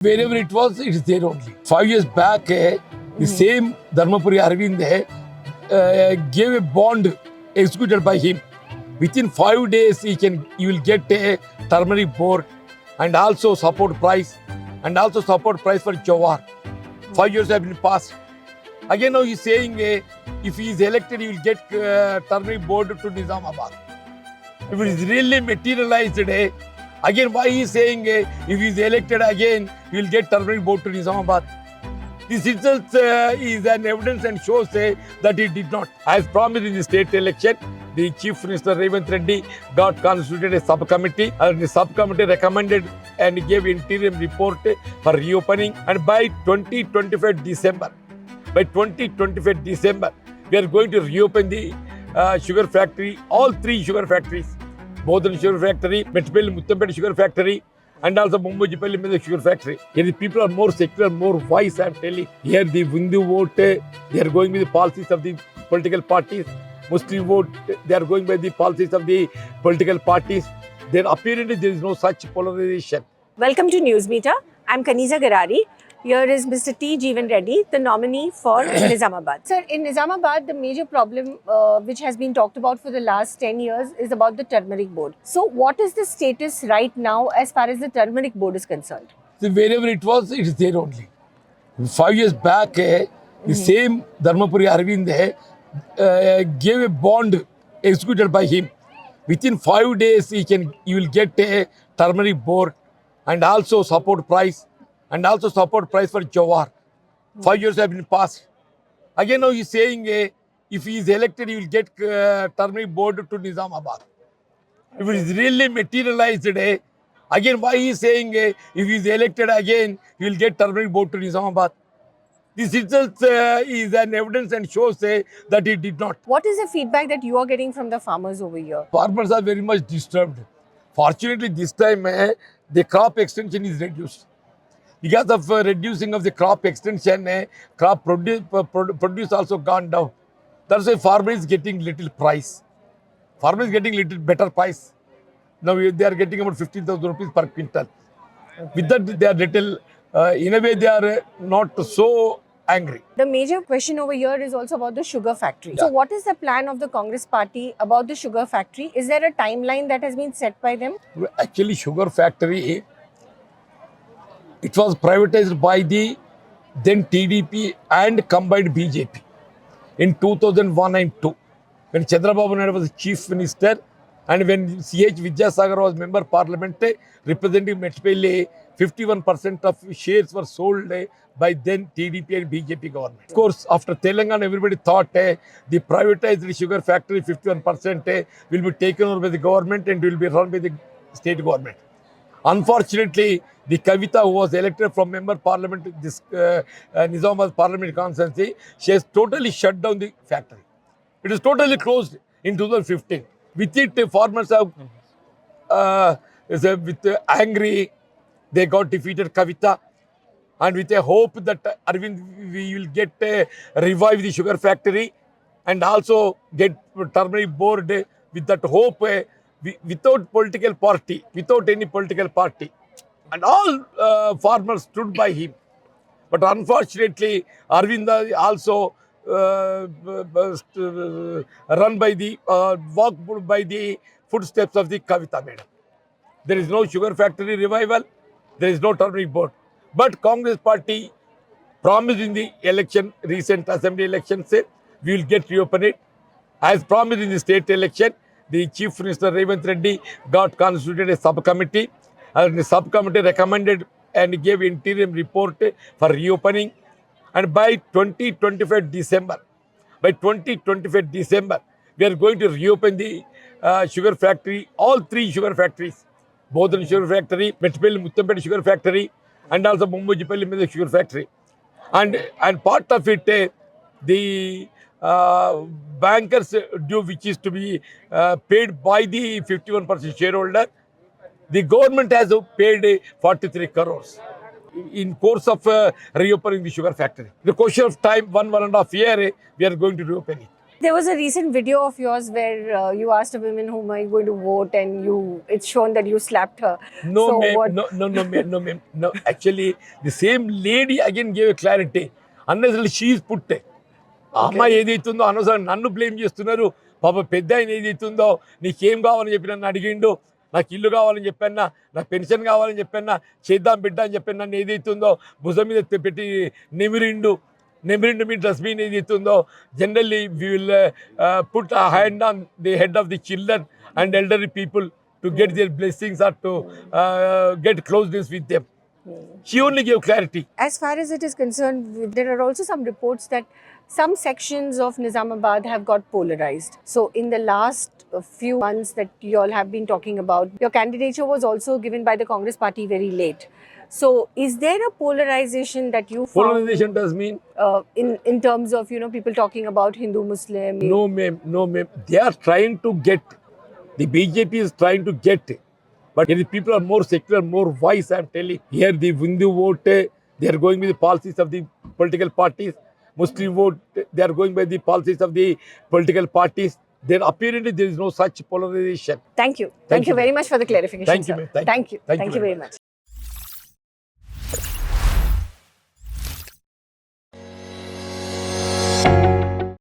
Wherever it was, it is there only. 5 years back, the same Dharmapuri Arvind gave a bond executed by him. Within 5 days, you will get a turmeric board and also support price for Jawar. 5 years have been passed. Again now he is saying if he is elected, he will get turmeric board to Nizamabad. If it is really materialized, again why he is saying if he is elected again, he will get turmeric board to Nizamabad. This itself is an evidence and shows that he did not. As promised in the state election, the Chief Minister Revanth Reddy got constituted a subcommittee, and the subcommittee recommended and gave interim report for reopening. And by 2025 December, we are going to reopen the sugar factory, all 3 sugar factories, Bodhan Sugar Factory, Mettapalli Muttampet Sugar Factory, and also Mumbajipalli Medak Sugar Factory. Here the people are more secular, more wise, I am telling. Here the Hindu vote, they are going with the policies of the political parties. Muslim vote, they are going by the policies of the political parties. There apparently there is no such polarization. Welcome to News Meter. I'm Kaniza Garari. Here is Mr. T. Jeevan Reddy, the nominee for Nizamabad. Sir, in Nizamabad, the major problem which has been talked about for the last 10 years is about the turmeric board. So, what is the status right now as far as the turmeric board is concerned? So wherever it was, it is there only. 5 years back, the same Dharmapuri Arvind gave a bond executed by him. Within 5 days, you will get a turmeric board and also support price for Jawar. 5 years have been passed. Again now he is saying if he is elected, he will get turmeric board to Nizamabad. If it is really materialized, again why he is saying if he is elected again, he will get turmeric board to Nizamabad. This itself is an evidence and shows that he did not. What is the feedback that you are getting from the farmers over here? Farmers are very much disturbed. Fortunately, this time the crop extension is reduced. Because of reducing of the crop extension, crop produce also gone down. That's why farmer is getting little price. Farmer is getting little better price. Now they are getting about 15,000 rupees per quintal. With that, they are little, in a way, they are not so angry. The major question over here is also about the sugar factory. Yeah. So, what is the plan of the Congress party about the sugar factory? Is there a timeline that has been set by them? Actually, sugar factory, it was privatized by the then TDP and combined BJP in 2001 and 2. When Chandrababu Naidu was chief minister and when C.H. Vidyasagar was member parliament representing Mettapalli, 51% of shares were sold by then TDP and BJP government. Of course, after Telangana, everybody thought the privatized sugar factory 51% will be taken over by the government and will be run by the state government. Unfortunately, the Kavita, who was elected from member parliament to this Nizamabad parliament constituency, she has totally shut down the factory. It is totally closed in 2015. With it, farmers have angry. They got defeated Kavita, and with a hope that Arvind we will get revive the sugar factory and also get turmeric board. With that hope, without any political party, and all farmers stood by him. But unfortunately, Arvind also run by the walked by the footsteps of the Kavita madam. There is no sugar factory revival. There is no turmeric board. But Congress party promised in the recent assembly election, said we will get reopened. As promised in the state election, the Chief Minister Revanth Reddy got constituted a subcommittee, and the subcommittee recommended and gave interim report for reopening. And by 2025 December, we are going to reopen the sugar factory, all 3 sugar factories, Bodhan Sugar Factory, Mettapalli Muttampet Sugar Factory, and also Mumbajipalli Medak Sugar Factory. And part of it, the bankers due, which is to be paid by the 51% shareholder, the government has paid 43 crores in course of reopening the sugar factory. The question of time, 1.5 years, we are going to reopen it. There was a recent video of yours where you asked a woman whom are you going to vote, and it's shown that you slapped her. No, So ma'am. what- No, ma'am. No, ma'am. No, actually, the same lady again gave a clarity. Unnecessarily, she is put. ఆ అమ్మాయి ఏదైతుందో అనవసరం నన్ను blame చేస్తున్నారు. పాప పెద్ద ఆయన ఏదైతుందో నీకేం కావాలని చెప్పి నన్ను అడిగిండు. నాకు ఇల్లు కావాలని చెప్పన్నా, నాకు పెన్షన్ కావాలని చెప్పన్నా, చేద్దాం బిడ్డ అని చెప్పి నన్ను ఏదైతుందో భుజం మీద పెట్టి నెమిరిండు మీ డస్ట్బిన్ ఏదైతుందో. Generally we will put a hand on the head of the children and elderly people to get their blessings or to get closeness with them. She only gave clarity. as far as it is concerned, there are also some reports that some sections of Nizamabad have got polarized. So in the last few months that you all have been talking about, your candidature was also given by the Congress party very late. So is there a polarization that you found Polarization does mean in terms of, you know, people talking about Hindu Muslim? no, ma'am. They are trying to get. The BJP is trying to get. But here the people are more secular, more wise. I am telling. Here the Hindu vote, they are going with the policies of the political parties. Muslim vote, they are going by the policies of the political parties. There apparently there is no such polarization. Thank you. Thank Thank you you, very much for the clarification. Thank you, sir. ma'am. Thank you. Thank you. Thank you Thank you very very much.